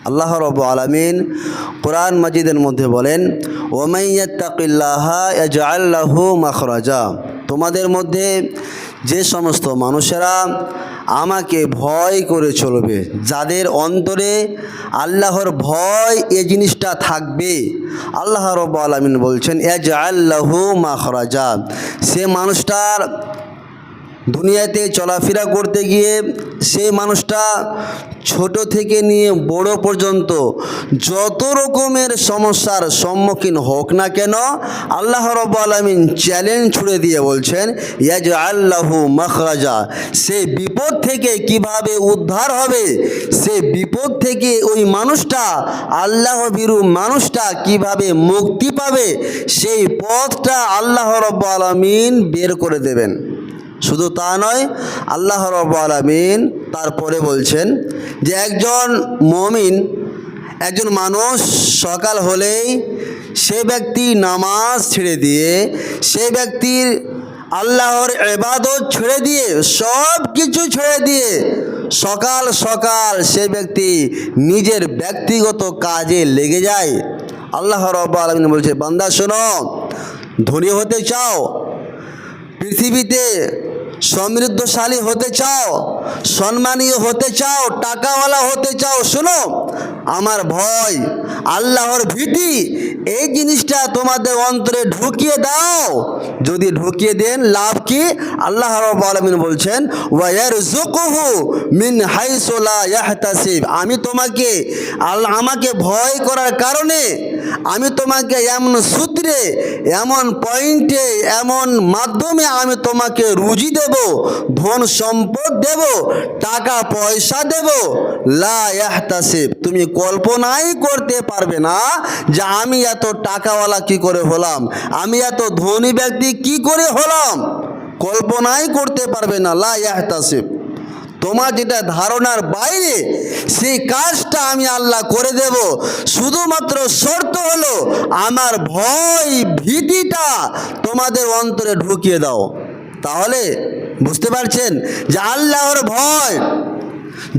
আল্লাহ রাব্বুল আলামিন কোরআন মাজিদের মধ্যে বলেন, ওয়ামান ইয়াত্তাকিল্লাহা ইয়াজআল লাহু মাখরাজা। তোমাদের মধ্যে যে সমস্ত মানুষেরা আমাকে ভয় করে চলবে, যাদের অন্তরে আল্লাহর ভয় এই জিনিসটা থাকবে, আল্লাহ রাব্বুল আলামিন বলছেন ইয়াজআল লাহু মাখরাজা। সে মানুষটার দুনিয়াতে চলাফেরা করতে গিয়ে সেই মানুষটা ছোট থেকে নিয়ে বড় পর্যন্ত যত রকমের সমস্যার সম্মুখীন হোক না কেন, আল্লাহ রাব্বুল আলামিন চ্যালেঞ্জ ছুড়ে দিয়ে বলছেন ইয়াজআল লাহু মাখরাজা। সে বিপদ থেকে কিভাবে উদ্ধার হবে, সে বিপদ থেকে ওই মানুষটা, আল্লাহ ভীরু মানুষটা কিভাবে মুক্তি পাবে, সেই পথটা আল্লাহ রাব্বুল আলামিন বের করে দেবেন। শুধু তা নয়, আল্লাহ রাব্বুল আলামিন তারপরে বলছেন যে একজন মুমিন, একজন মানুষ সকাল হলেই সে ব্যক্তি নামাজ ছেড়ে দিয়ে, সে ব্যক্তির আল্লাহর ইবাদত ছেড়ে দিয়ে, সব কিছু ছেড়ে দিয়ে সকাল সকাল সে ব্যক্তি নিজের ব্যক্তিগত কাজে লেগে যায়। আল্লাহ রাব্বুল আলামিন বলছে, বান্দা শোনো, ধনী হতে চাও, পৃথিবীতে সমৃদ্ধশালী হতে চাও, সম্মানীয় হতে চাও, টাকাওয়ালা হতে চাও, শোনো, আমার ভয়, আল্লাহর ভীতি, এই জিনিসটা তোমাদের অন্তরে ঢুকিয়ে দাও। যদি ঢুকিয়ে দেন লাভ কি? আল্লাহ রাব্বুল আলামিন বলছেন ওয়ায়ারযুকুহু মিন হাইসু লা ইয়াহতাসিব। আমি তোমাকে আমাকে ভয় করার কারণে আমি তোমাকে এমন সূত্রে, এমন পয়েন্টে, এমন মাধ্যমে আমি তোমাকে রুজি দেব, ধন সম্পদ দেব, টাকা পয়সা দেব, লা ইয়াহতাসিব। তুমি কল্পনাই করতে পারবে না যে আমি এত টাকাওয়ালা কি করে হলাম, আমি এত ধনী ব্যক্তি কি করে হলাম, কল্পনাই করতে পারবে না। লা ইয়াহতাসিব, তোমার যেটা ধারণার বাইরে সেই কাজটা আমি আল্লাহ করে দেব। শুধুমাত্র শর্ত হলো আমার ভয় ভীতিটা তোমাদের অন্তরে ঢুকিয়ে দাও। তাহলে বুঝতে পারছেন যে আল্লাহর ভয়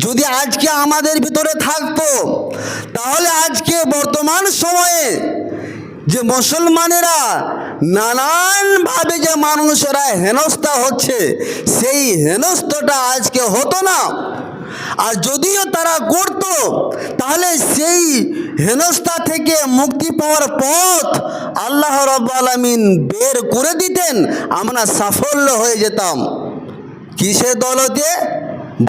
যদি আজকে আমাদের ভিতরে থাকতো, তাহলে আজকে বর্তমান সময়ে যে মুসলমানেরা নানানভাবে যে মানুষেরা হেনস্থা হচ্ছে, সেই হেনস্থাটা আজকে হতো না। আর যদিও তারা করত, তাহলে সেই হেনস্থা থেকে মুক্তি পাওয়ার পথ আল্লাহ রাব্বুল আলামিন বের করে দিতেন, আমরা সাফল্য হয়ে যেতাম। কিসের দৌলতে?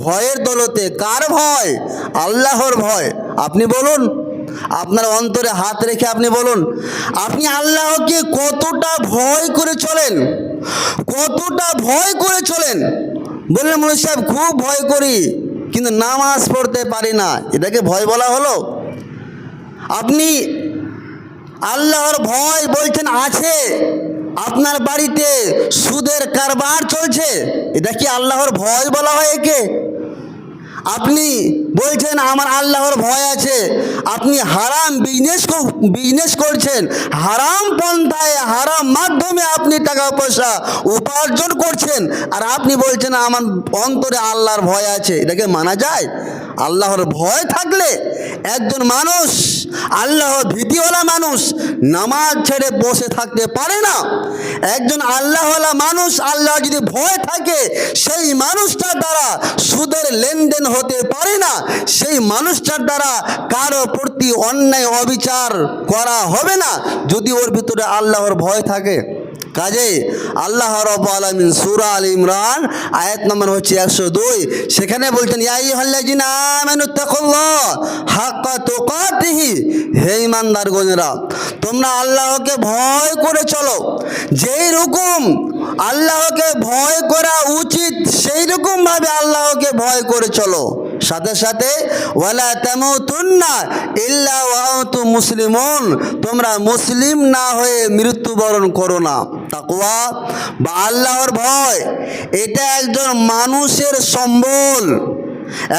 ভয়ের দৌলতে। কার ভয়? আল্লাহর ভয়। আপনি বলুন, আপনার অন্তরে হাত রেখে আপনি বলুন, আপনি আল্লাহকে কতটা ভয় করে চলেন? কতটা ভয় করে চলেন? বললেন মুফতি সাহেব খুব ভয় করি, কিন্তু নামাজ পড়তে পারি না, এটাকে ভয় বলা হলো? আপনি আল্লাহর ভয় বলছেন আছে, আপনার বাড়িতে সুদের কারবার চলছে, এটা কি আল্লাহর ভয় বলা হয় একে? আপনি বলছেন আমার আল্লাহর ভয় আছে, আপনি হারাম বিজনেস করছেন, হারাম পন্থায়, হারাম মাধ্যমে আপনি টাকা পয়সা উপার্জন করছেন, আর আপনি বলছেন আমার অন্তরে আল্লাহর ভয় আছে, এটাকে মানা যায়? আল্লাহর ভয় থাকলে একজন মানুষ, আল্লাহর ভীতিওয়ালা মানুষ নামাজ ছেড়ে বসে থাকতে পারে না। একজন আল্লাহওয়ালা মানুষ, আল্লাহ যদি ভয় থাকে, সেই মানুষটার দ্বারা সুদের লেনদেন হতে পারে না, সেই মানুষটার দ্বারা কারো প্রতি অন্যায় অবিচার করা হবে না, যদি ওর ভিতরে আল্লাহর ভয় থাকে। কাজে আল্লাহ রাব্বুল আলামিন সূরা আল ইমরান আয়াত নম্বর হচ্ছে 102, সেখানে বলছেন ইয়া আইয়ুহাল্লাযিনা আমানুত্তাকুল্লাহ হাক্কা তুকাতিহি, হে ঈমানদারগণেরা তোমরা আল্লাহকে ভয় করে চলো। যেই রকম আল্লাহকে ভয় করা উচিত সেই রকম ভাবে আল্লাহকে ভয় করে চলো। সাথে সাথে ওয়ালা তামুতুন্না ইল্লা ওয়া আনতুম মুসলিমুন, তোমরা মুসলিম না হয়ে মৃত্যুবরণ করো না। তাকওয়া বা আল্লাহর ভয়, এটা একজন মানুষের সম্বল।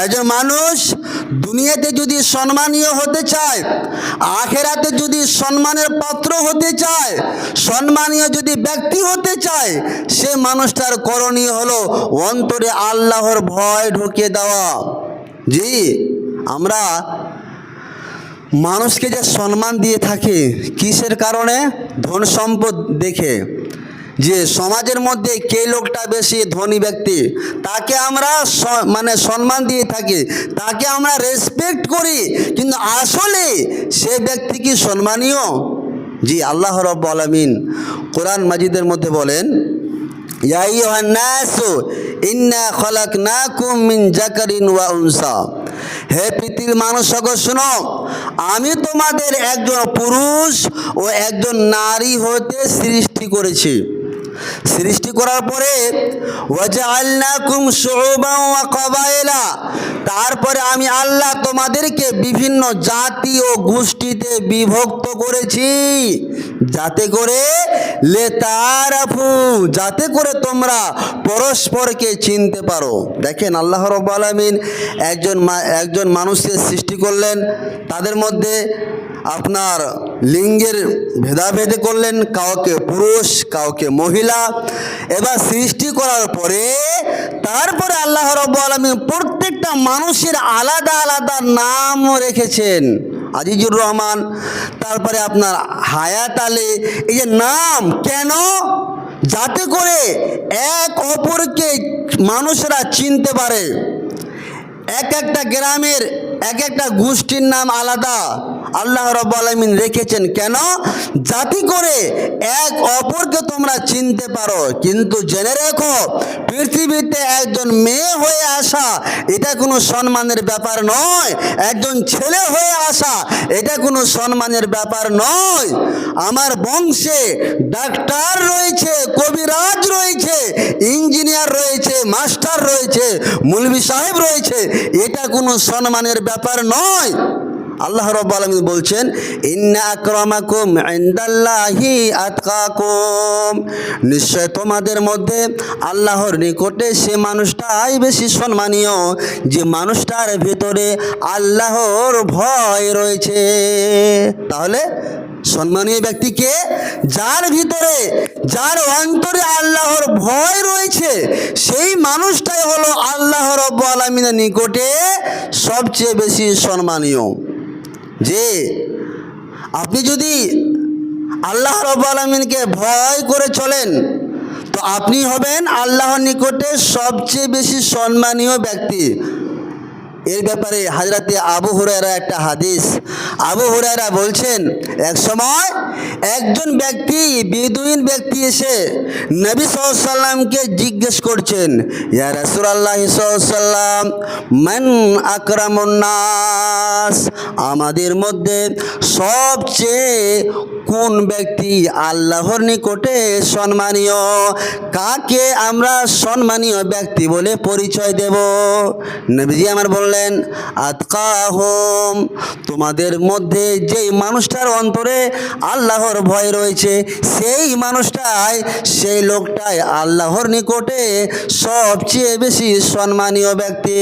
একজন মানুষ দুনিয়াতে যদি সম্মানীয় হতে চায়, আখেরাতে যদি সম্মানের পাত্র হতে চায়, সম্মানীয় যদি ব্যক্তি হতে চায়, সে মানুষটার করণীয় হলো অন্তরে আল্লাহর ভয় ঢুকিয়ে দেওয়া। জি, আমরা মানুষকে যে সম্মান দিয়ে থাকে কিসের কারণে? ধন সম্পদ দেখে, যে সমাজের মধ্যে কে লোকটা বেশি ধনী ব্যক্তি তাকে আমরা মানে সম্মান দিয়ে থাকি, তাকে আমরা রেসপেক্ট করি, কিন্তু আসলে সে ব্যক্তি কি সম্মানীয়? জি, আল্লাহ রাব্বুল আলামিন কোরআন মাজিদের মধ্যে বলেন, ইয়া আইয়ুহান নাসু ইন্না খলাকনাকুম মিন যাকারিন ওয়া উনসা, হে পৃথিবীর মানুষগণ শোনো, আমি তোমাদের একজন পুরুষ ও একজন নারী হতে সৃষ্টি করেছি। সৃষ্টি করার পরে ওয়াজআলনাকুম শুউবান ওয়া কাবাইলা, তারপরে আমি আল্লাহ তোমাদেরকে বিভিন্ন জাতি ও গোষ্ঠীতে বিভক্ত করেছি, যাতে করে লেতারাফু, যাতে করে তোমরা পরস্পরকে চিনতে পারো। দেখেন আল্লাহ রাব্বুল আলামিন একজন মানুষকে সৃষ্টি করলেন, তাদের মধ্যে আপনার লিঙ্গের ভেদাভেদ করলেন, কাউকে পুরুষ কাউকে মহিলা। এবার সৃষ্টি করার পরে তারপরে আল্লাহ রাব্বুল আলামিন প্রত্যেকটা মানুষের আলাদা আলাদা নাম রেখেছেন, আজিজুর রহমান, তারপরে আপনার হায়াত আলী। এই যে নাম কেন? যাতে করে এক অপরকে মানুষরা চিনতে পারে। এক একটা গ্রামের এক একটা গোষ্ঠীর নাম আলাদা আল্লাহ রাব্বুল আলামিন রেখেছেন, কেন? যাতে করে এক অপরকে তোমরা চিনতে পারো। কিন্তু জেনে রেখো, পৃথিবীতে একজন মেয়ে হয়ে আসা এটা কোনো সম্মানের ব্যাপার নয়, একজন ছেলে হয়ে আসা এটা কোনো সম্মানের ব্যাপার নয়। আমার বংশে ডাক্তার রয়েছে, কবিরাজ রয়েছে, ইঞ্জিনিয়ার রয়েছে, মাস্টার রয়েছে, মৌলভী সাহেব রয়েছে, এটা কোনো সম্মানের ব্যাপার নয়। আল্লাহ রাব্বুল আলামিন বলছেন, ইন্না আকরামাকুম ইনদাল্লাহি আতকাকুম, নিশ্চয় তোমাদের মধ্যে আল্লাহর নিকটে সে মানুষটাই বেশি সম্মানীয় যে মানুষটার ভিতরে আল্লাহর ভয় রয়েছে। তাহলে সম্মানীয় ব্যক্তিকে যার ভিতরে, যার অন্তরে আল্লাহর ভয় রয়েছে, সেই মানুষটাই হলো আল্লাহ রাব্বুল আলামিনের নিকটে সবচেয়ে বেশি সম্মানীয়। যে আপনি যদি আল্লাহ রাব্বুল আলামিনকে ভয় করে চলেন, তো আপনি হবেন আল্লাহর নিকটে সবচেয়ে বেশি সম্মানীয় ব্যক্তি। এর ব্যাপারে হযরতে আবু হুরায়রা একটা হাদিস, আবু হুরায়রা বলছেন, এক সময় একজন ব্যক্তি, বেদুইন ব্যক্তি এসে নবী সাল্লাল্লাহু আলাইহি সাল্লামকে জিজ্ঞেস করছেন, ইয়া রাসূলুল্লাহ সাল্লাল্লাহু আলাইহি সাল্লাম, মান আকরামুন নাস, আমাদের মধ্যে সবচেয়ে কোন ব্যক্তি আল্লাহর নিকটে সম্মানীয়? কাকে আমরা সম্মানীয় ব্যক্তি বলে পরিচয় দেব? নবীজি আমার বললেন, আতকাহুম, তোমাদের মধ্যে যেই মানুষটার অন্তরে আল্লাহর ভয় রয়েছে সেই মানুষটাই, সেই লোকটাই আল্লাহর নিকটে সবচেয়ে বেশি সম্মানীয় ব্যক্তি।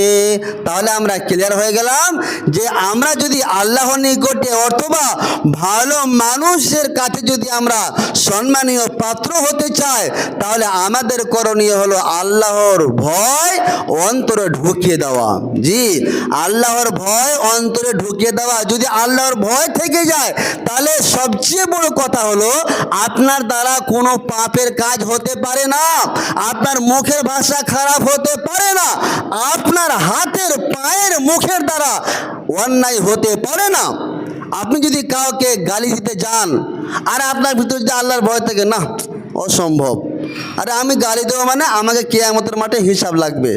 তাহলে আমরা ক্লিয়ার হয়ে গেলাম যে আমরা যদি আল্লাহর নিকটে অথবা ভালো মানুষের কাছে যদি আমরা সম্মানীয় পাত্র হতে চাই, তাহলে আমাদের করণীয় হলো আল্লাহর ভয় অন্তরে ঢুকিয়ে দেওয়া। জি, আল্লাহর ভয় অন্তরে ঢুকিয়ে দেওয়া। যদি আল্লাহর ভয় থেকে যায়, তাহলে সবচেয়ে বড় কথা হলো আপনার দ্বারা কোনো পাপের কাজ হতে পারে না, আপনার মুখের ভাষা খারাপ হতে পারে না, আপনার হাতের পায়ের মুখের দ্বারা অন্যায় হতে পারে না। আপনি যদি কাউকে গালি দিতে যান আর আপনার ভিতরে যদি আল্লাহর ভয় থেকে, না অসম্ভব, আরে আমি গালি দেবো মানে আমাকে কিয়ামতের মাঠে হিসাব লাগবে,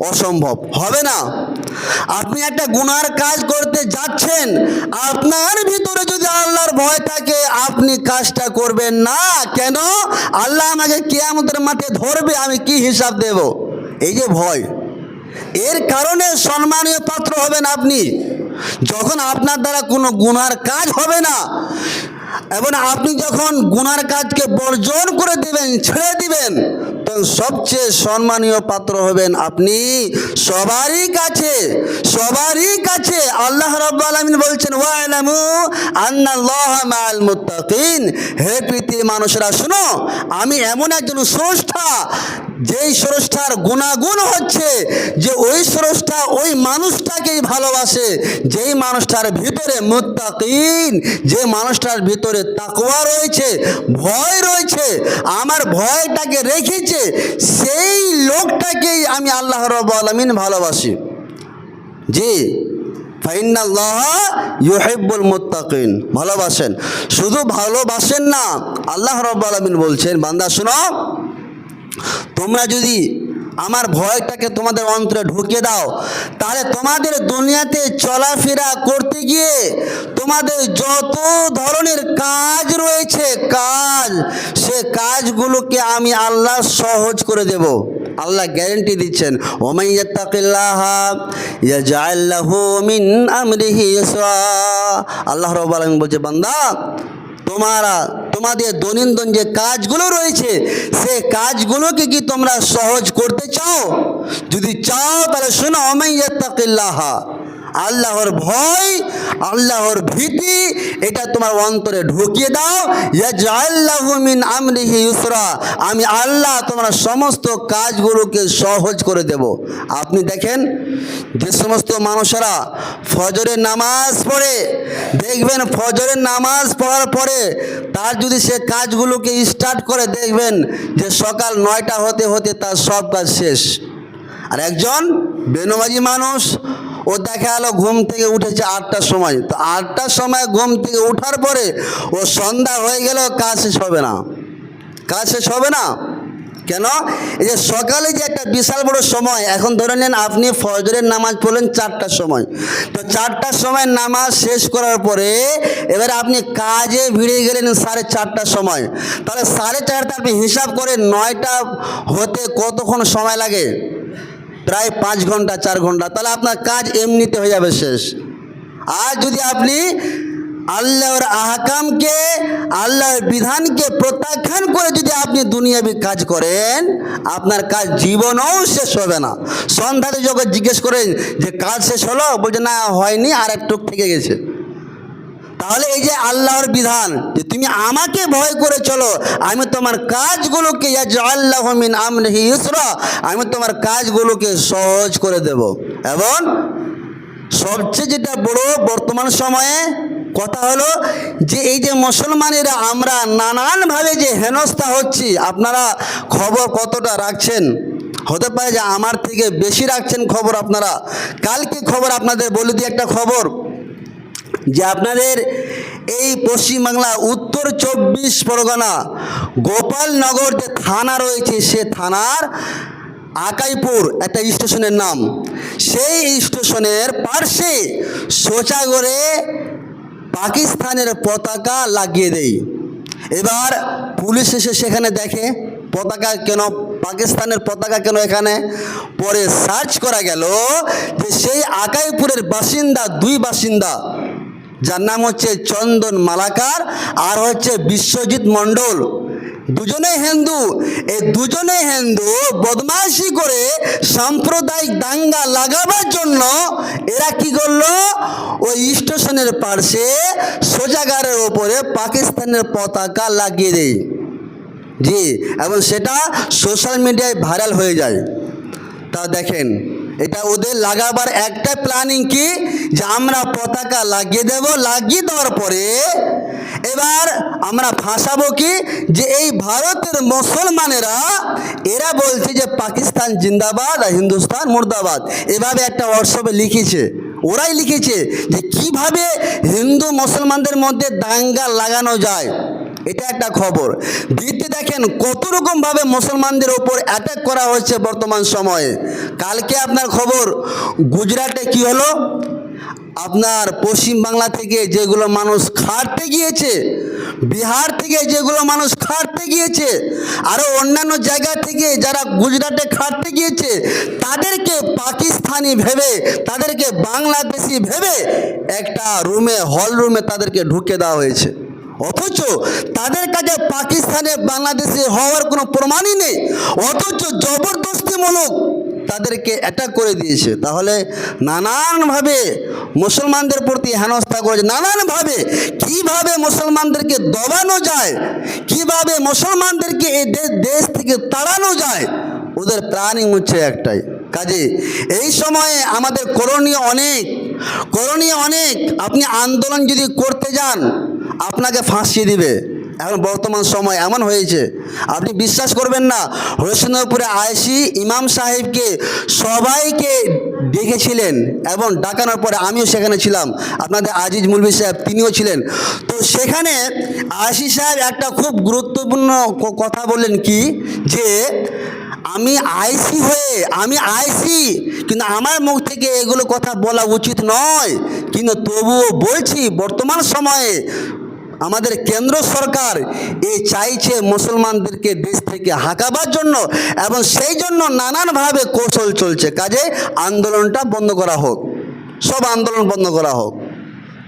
অসম্ভব, হবে না। আপনি একটা গুনার কাজ করতে যাচ্ছেন, আপনার ভিতরে যদি আল্লাহর ভয় থাকে আপনি কাজটা করবেন না। কেন? আল্লাহ আমাকে কিয়ামতের মাঠে ধরবে, আমি কি হিসাব দেব? এই যে ভয়, এর কারণে সম্মানীয় পাত্র হবেন আপনি। যখন আপনার দ্বারা কোনো গুনার কাজ হবে না এবং আপনি যখন গুনার কাজকে বর্জন করে দিবেন, ছেড়ে দিবেন, তখন সবচেয়ে সম্মানীয় পাত্র হবেন আপনি সবারই কাছে, সবারই কাছে। আল্লাহ রাব্বুল আলামিন বলছেন, ওয়ালামু আন্নাল্লাহা মাআল মুত্তাকিন, হে পৃথিবীর মানুষরা শোনো, আমি এমন একজন স্রষ্টা যেই স্রষ্টার গুণাগুণ হচ্ছে যে ওই স্রষ্টা ওই মানুষটাকেই ভালোবাসে, যেই মানুষটার ভিতরে মুত্তাকিন, যে মানুষটার ভিতরে তাকওয়া রয়েছে, ভয় রয়েছে, আমার ভয়টাকে রেখেছে, সেই লোকটাকেই আমি আল্লাহ রাব্বুল আলামিন ভালোবাসি। জি, ফাইন্নাল্লাহ ইউহিব্বুল মুত্তাকিন, ভালোবাসেন। শুধু ভালোবাসেন না, আল্লাহ রাব্বুল আলামিন বলছেন, বান্দা শোনো, তোমরা যদি আমার ভয়টাকে তোমাদের অন্তরে ঢুকিয়ে দাও, তাহলে তোমাদের দুনিয়াতে চলাফেরা করতে গিয়ে তোমাদের যত ধরনের কাজ রয়েছে, সে কাজগুলোকে আমি আল্লাহ সহজ করে দেব। আল্লাহ গ্যারেন্টি দিচ্ছেন, ওমান ইয়াত্তাকিল্লাহা ইয়াজআল লাহু মিন আমরিহি ইউসরা। আল্লাহ রাব্বুল আলামিন বলছে, বান্দা তোমাদের দৈনন্দিন যে কাজগুলো রয়েছে, সে কাজগুলোকে কি তোমরা সহজ করতে চাও? যদি চাও তাহলে শোনো, ওমান ইয়াত্তাকিল্লাহা, আল্লাহর ভয়, আল্লাহর ভীতি, এটা তোমার অন্তরে ঢুকিয়ে দাও। ইয়াজআল লাহু মিন আমরিহি ইউসরা, আমি আল্লাহ তোমার সমস্ত কাজগুলোকে সহজ করে দেব। আপনি দেখেন, যে সমস্ত মানুষেরা ফজরের নামাজ পড়ে, দেখবেন ফজরের নামাজ পড়ার পরে তার যদি সে কাজগুলোকে স্টার্ট করে, দেখবেন যে সকাল 9টা হতে হতে তার সব কাজ শেষ। আর একজন বেনমাজি মানুষ, ও দেখা গেল ঘুম থেকে উঠেছে 8টার সময়, তো 8টার সময় ঘুম থেকে উঠার পরে ও সন্ধ্যা হয়ে গেল, কাজ শেষ হবে না। কাজ শেষ হবে না কেন? এই যে সকালে যে একটা বিশাল বড় সময়, এখন ধরে নেন আপনি ফজরের নামাজ পড়লেন 4টার সময়, তো 4টার সময় নামাজ শেষ করার পরে এবারে আপনি কাজে ভিড়ে গেলেন 4:30টার সময়, তাহলে 4:30টা আপনি হিসাব করে 9টা হতে কতক্ষণ সময় লাগে? প্রায় 5 ঘন্টা 4 ঘন্টা, তাহলে আপনার কাজ এমনিতে হয়ে যাবে শেষ। আর যদি আপনি আল্লাহর আহকামকে, আল্লাহর বিধানকে প্রত্যাখ্যান করে যদি আপনি দুনিয়াবি কাজ করেন, আপনার কাজ জীবনেও শেষ হবে না। সন্ধ্যাতে যখন জিজ্ঞেস করেন যে কাজ শেষ হলো, বলছে না হয়নি, আর একটু থেকে গেছে। তাহলে এই যে আল্লাহর বিধান, যে তুমি আমাকে ভয় করে চলো, আমি তোমার কাজগুলোকে ইয়াজআল লাহু মিন আমরিহি ইউসরা, আমি তোমার কাজগুলোকে সহজ করে দেব। এবং সবচেয়ে যেটা বড় বর্তমান সময়ে কথা হলো যে এই যে মুসলমানেরা আমরা নানানভাবে যে হেনস্থা হচ্ছি, আপনারা খবর কতটা রাখছেন? হতে পারে যে আমার থেকে বেশি রাখছেন খবর আপনারা। কালকে খবর আপনাদের বলে দিই, একটা খবর যে আপনাদের এই পশ্চিমবাংলা উত্তর 24 পরগনা গোপালনগর যে থানা রয়েছে, সে থানার আকাইপুর একটা স্টেশনের নাম, সেই স্টেশনের পার্শ্বে সোজা করে পাকিস্তানের পতাকা লাগিয়ে দেয়। এবার পুলিশ এসে সেখানে দেখে পতাকা কেন, পাকিস্তানের পতাকা কেন এখানে। পরে সার্চ করা গেল যে সেই আকাইপুরের বাসিন্দা, 2 বাসিন্দা, যার নাম হচ্ছে চন্দন মালাকার আর হচ্ছে বিশ্বজিৎ মণ্ডল, দুজনেই হিন্দু। এই দুজনেই হিন্দু বদমাইশি করে সাম্প্রদায়িক দাঙ্গা লাগাবার জন্য এরা কি করলো, ওই স্টেশনের পাশে শৌচাগারের ওপরে পাকিস্তানের পতাকা লাগিয়ে দেয়। জি, এবং সেটা সোশ্যাল মিডিয়ায় ভাইরাল হয়ে যায়। তা দেখেন, এটা ওদের লাগাবার একটা প্ল্যানিং কি, যে আমরা পতাকা লাগিয়ে দেব, লাগিয়ে দেওয়ার পরে এবার আমরা ফাঁসাবো কি, যে এই ভারতের মুসলমানেরা এরা বলছে যে পাকিস্তান জিন্দাবাদ আর হিন্দুস্তান মুর্দাবাদ, এভাবে একটা হোয়াটসঅ্যাপে লিখেছে। ওরাই লিখেছে যে কিভাবে হিন্দু মুসলমানদের মধ্যে দাঙ্গা লাগানো যায়, এটা একটা খবর। দ্বিতীয় দেখেন কত রকমভাবে মুসলমানদের ওপর অ্যাটাক করা হচ্ছে বর্তমান সময়ে। কালকে আপনার খবর গুজরাটে কি হলো, আপনার পশ্চিম বাংলা থেকে যেগুলো মানুষ খাটতে গিয়েছে, বিহার থেকে যেগুলো মানুষ খাটতে গিয়েছে, আরও অন্যান্য জায়গা থেকে যারা গুজরাটে খাটতে গিয়েছে, তাদেরকে পাকিস্তানি ভেবে, তাদেরকে বাংলাদেশি ভেবে একটা রুমে, হল রুমে তাদেরকে ঢুকে দেওয়া হয়েছে। অথচ তাদের কাছে পাকিস্তানে বাংলাদেশে হওয়ার কোনো প্রমাণই নেই, অথচ জবরদস্তিমূলক তাদেরকে অ্যাটাক করে দিয়েছে। তাহলে নানানভাবে মুসলমানদের প্রতি হেনস্থা করেছে, নানানভাবে কিভাবে মুসলমানদেরকে দবানো যায়, কিভাবে মুসলমানদেরকে এই দেশ থেকে তাড়ানো যায়, ওদের প্ল্যানিং হচ্ছে একটাই। কাজে এই সময়ে আমাদের করণীয় অনেক। আপনি আন্দোলন যদি করতে যান আপনাকে ফাঁসিয়ে দিবে। এখন বর্তমান সময় এমন হয়েছে, আপনি বিশ্বাস করবেন না, হরিশ্চন্দ্রপুরে আইসি ইমাম সাহেবকে সবাইকে ডেকেছিলেন এবং ডাকানোর পরে আমিও সেখানে ছিলাম, আপনাদের আজিজ মুলবি সাহেব তিনিও ছিলেন। তো সেখানে আইসি সাহেব একটা খুব গুরুত্বপূর্ণ কথা বললেন কি, যে আমি আইসি কিন্তু আমার মুখ থেকে এগুলো কথা বলা উচিত নয়, কিন্তু তবুও বলছি বর্তমান সময়ে আমাদের কেন্দ্র সরকার চাইছে মুসলমানদেরকে দেশ থেকে হাঁকাবার জন্য, এবং সেই জন্য নানানভাবে কৌশল চলছে। কাজে আন্দোলনটা বন্ধ করা হোক, সব আন্দোলন বন্ধ করা হোক।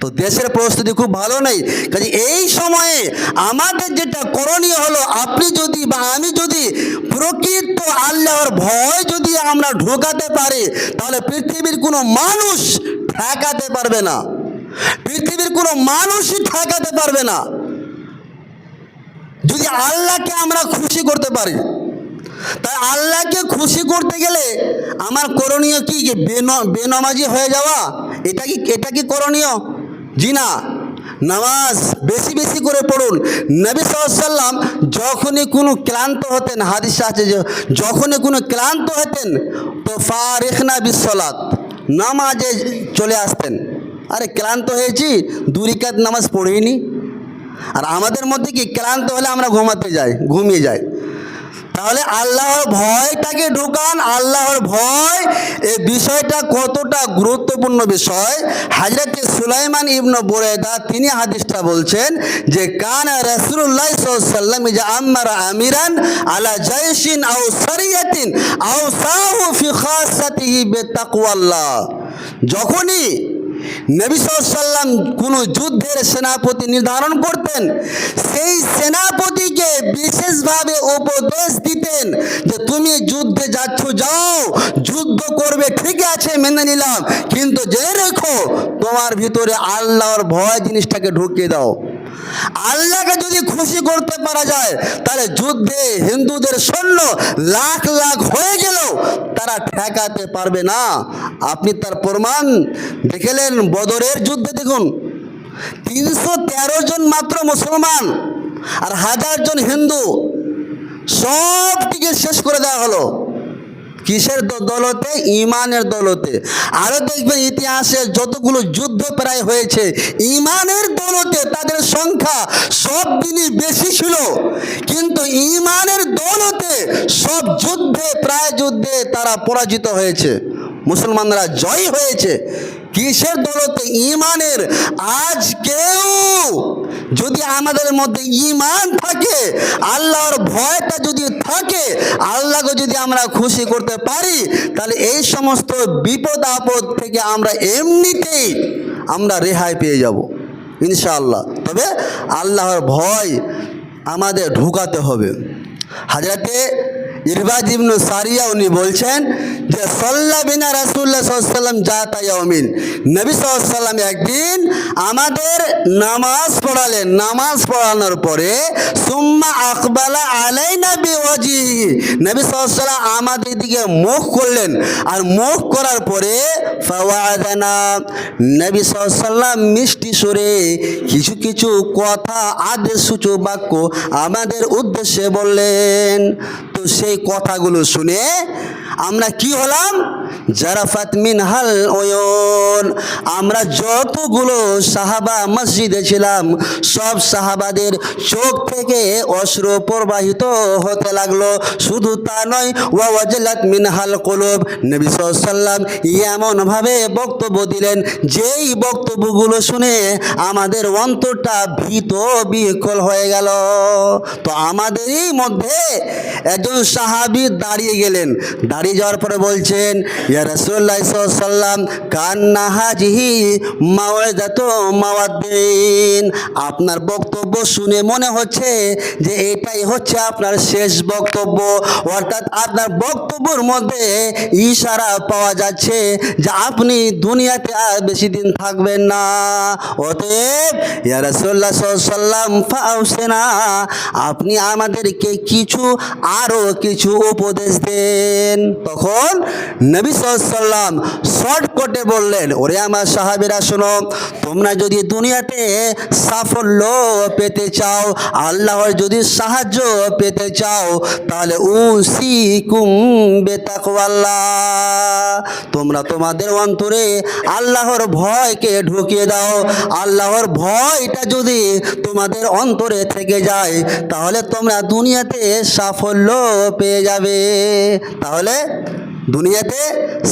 তো দেশের পরিস্থিতি খুব ভালো নেই। কাজে এই সময়ে আমাদের যেটা করণীয় হলো, আপনি যদি বা আমি যদি প্রকৃত আল্লাহর ভয় যদি আমরা ঢোকাতে পারি, তাহলে পৃথিবীর কোনো মানুষ ঠেকাতে পারবে না, পৃথিবীর কোনো মানুষই ঠেকাতে পারবে না। যদি আল্লাহকে আমরা খুশি করতে পারি, তাই আল্লাহকে খুশি করতে গেলে আমার করণীয় কি, বেনামাজি হয়ে যাওয়া? এটা কি করণীয়? জি না। নামাজ বেশি বেশি করে পড়ুন। নবী সাল্লাল্লাহু আলাইহি ওয়াসাল্লাম যখনই কোনো ক্লান্ত হতেন, হাদিসে আছে যে যখনই কোনো ক্লান্ত হতেন তো ফারিখনা বিসসালাত, নামাজে চলে আসতেন। আরে ক্লান্ত হয়েছি, 2 রাকাত নামাজ পড়িনি। আর আমাদের মধ্যে কি, ক্লান্ত হলে আমরা ঘুমিয়ে যাই। তাহলে আল্লাহর ভয়টাকে ঢুকান। আল্লাহর ভয় এই বিষয়টা কতটা গুরুত্বপূর্ণ বিষয়। হযরতে সুলাইমান ইবনে বুরাইদা তিনি হাদিসটা বলছেন যে কানা রাসূলুল্লাহ সাল্লাল্লাহু আলাইহি ওয়াসাল্লাম ইজা আমারা আমিরান আলা জাইশিন আও সারিয়াতিন আও সাহু ফি খাসাতিহি বিতাকওয়াল্লাহ। যখনই নবী সাল্লাল্লাহু আলাইহি ওয়াসাল্লাম কোনো যুদ্ধের সেনাপতি নির্ধারণ করতেন, সেই সেনাপতিকে বিশেষভাবে উপদেশ দিতেন যে তুমি যুদ্ধে যাচ্ছ, যাও, যুদ্ধ করবে, ঠিক আছে মেনে নিলাম, কিন্তু জেনে রেখো তোমার ভিতরে আল্লাহর ভয় জিনিসটাকে ঢুকিয়ে দাও। আল্লাহকে যদি খুশি করতে পারা যায়, তাহলে যুদ্ধে হিন্দুদের সৈন্য লাখ লাখ হয়ে গেলেও তারা ঠেকাতে পারবে না। আপনি তার প্রমাণ দেখলেন বদরের যুদ্ধে। দেখুন 313 জন মাত্র মুসলমান আর 1000 জন হিন্দু, সবটিকে শেষ করে দেওয়া হলো। কিসের দৌলতে? ইমানের দৌলতে। আরো দেখবেন ইতিহাসে যতগুলো যুদ্ধ প্রায় হয়েছে, ইমানের দৌলতে তাদের সংখ্যা সব দিনই বেশি ছিল, কিন্তু ইমানের দৌলতে সব প্রায় যুদ্ধে তারা পরাজিত হয়েছে, মুসলমানরা জয় হয়েছে। কিসের দৌলতে? ইমানের। আজ কেউ যদি আমাদের মধ্যে ইমান থাকে, আল্লাহর ভয়টা যদি থাকে, আল্লাহকে যদি আমরা খুশি করতে পারি, তাহলে এই সমস্ত বিপদ আপদ থেকে আমরা এমনিতেই আমরা রেহাই পেয়ে যাব ইনশাআল্লাহ। তবে আল্লাহর ভয় আমাদের ঢুকাতে হবে। হযরতে ইরবাদ ইবনে সারিয়া উনি বলছেন যে সাল্লা বিনা রাসূলুল্লাহ সাল্লাল্লাহু আলাইহি ওয়াসাল্লাম জাতা ইয়াউমিন, নবী সাল্লাল্লাহু আলাইহি ওয়াসাল্লাম একদিন আমাদের নামাজ পড়ালেন। নামাজ পড়ানোর পরে সুম্মা আকবালা আলাইনা বিওয়াজিহি, নবী সাল্লাল্লাহু আলাইহি ওয়াসাল্লাম আমাদের দিকে মুখ করলেন, আর মুখ করার পরে ফাওয়াদানা, নবী সাল্লাল্লাহু আলাইহি ওয়াসাল্লাম মিষ্টি সুরে কিছু কিছু কথা, আদেশসূচক বাক্য আমাদের উদ্দেশ্যে বললেন। তো সেই কথাগুলো শুনে আমরা কি হলাম? জারাফাত মিনহাল উয়ুন, আমরা যতগুলো সাহাবা মসজিদে ছিলাম সব সাহাবাদের চোখ থেকে অশ্রু প্রবাহিত হতে লাগলো। শুধু তা নয়, ওয়া ওয়াজলাত মিনহাল কুলুব, নবী সাল্লাল্লাহু আলাইহি ওয়াসাল্লাম এমনভাবে বক্তব্য দিলেন, যেই বক্তব্যগুলো শুনে আমাদের অন্তরটা ভীত বিকল হয়ে গেল। তো আমাদেরই মধ্যে একজন সাহাবী দাঁড়িয়ে গেলেন, দাঁড়িয়ে বাড়ি যাওয়ার পরে বলছেন, ইয়া রাসূলুল্লাহ সাল্লাল্লাহু আলাইহি ওয়াসাল্লাম কান্না হাজিহি মাওয়াইযাতু মাওয়াদ্দিন, আপনার বক্তব্য শুনে মনে হচ্ছে যে এটাই হচ্ছে আপনার শেষ বক্তব্য, অর্থাৎ আপনার বক্তব্যের মধ্যে ইশারা পাওয়া যাচ্ছে যে আপনি দুনিয়াতে আর বেশি দিন থাকবেন না। অতএব ইয়া রাসূলুল্লাহ সাল্লাল্লাহু আলাইহি ওয়াসাল্লাম ফাউসিনা, আপনি আমাদেরকে আরো কিছু উপদেশ দেন। তখন নবী সাল্লাল্লাহু আলাইহি ওয়াসাল্লাম শর্টকাটে বললেন, ওরে আমার সাহাবীরা শোনো, তোমরা যদি দুনিয়াতে সাফল্য পেতে চাও, আল্লাহর যদি সাহায্য পেতে চাও, তাহলে উসিকুম বিতাকওয়াল্লাহ, তোমরা তোমাদের অন্তরে আল্লাহর ভয়কে ঢুকিয়ে দাও। আল্লাহর ভয়টা যদি তোমাদের অন্তরে থেকে যায়, তাহলে তোমরা দুনিয়াতে সাফল্য পেয়ে যাবে। তাহলে দুনিয়াতে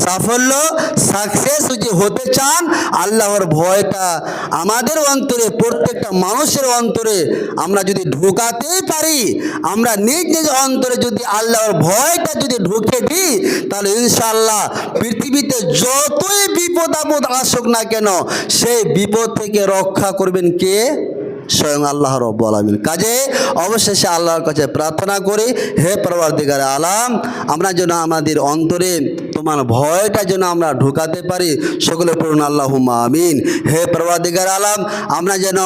সাফল্য, সাকসেস যদি হতে চান, আল্লাহর ভয়টা আমাদের অন্তরে, প্রত্যেকটা মানুষের অন্তরে আমরা যদি ঢুকাতেই পারি, আমরা নিজ নিজ অন্তরে যদি আল্লাহর ভয়টা যদি ঢুকে দিই, তাহলে ইনশাআল্লাহ পৃথিবীতে যতই বিপদ আপদ আসুক না কেন, সেই বিপদ থেকে রক্ষা করবেন কে? স্বয়ং আল্লাহ রাব্বুল আলামিন। কাজে অবশেষে আল্লাহর কাছে প্রার্থনা করি, হে পরওয়ারদিগার আলাম, আমরা যেন আমাদের অন্তরে তোমার ভয়টা যেন আমরা ঢুকাতে পারি। সকলে পড়ুন আল্লাহুম্মা আমিন। হে পরওয়ারদিগার আলাম, আমরা যেন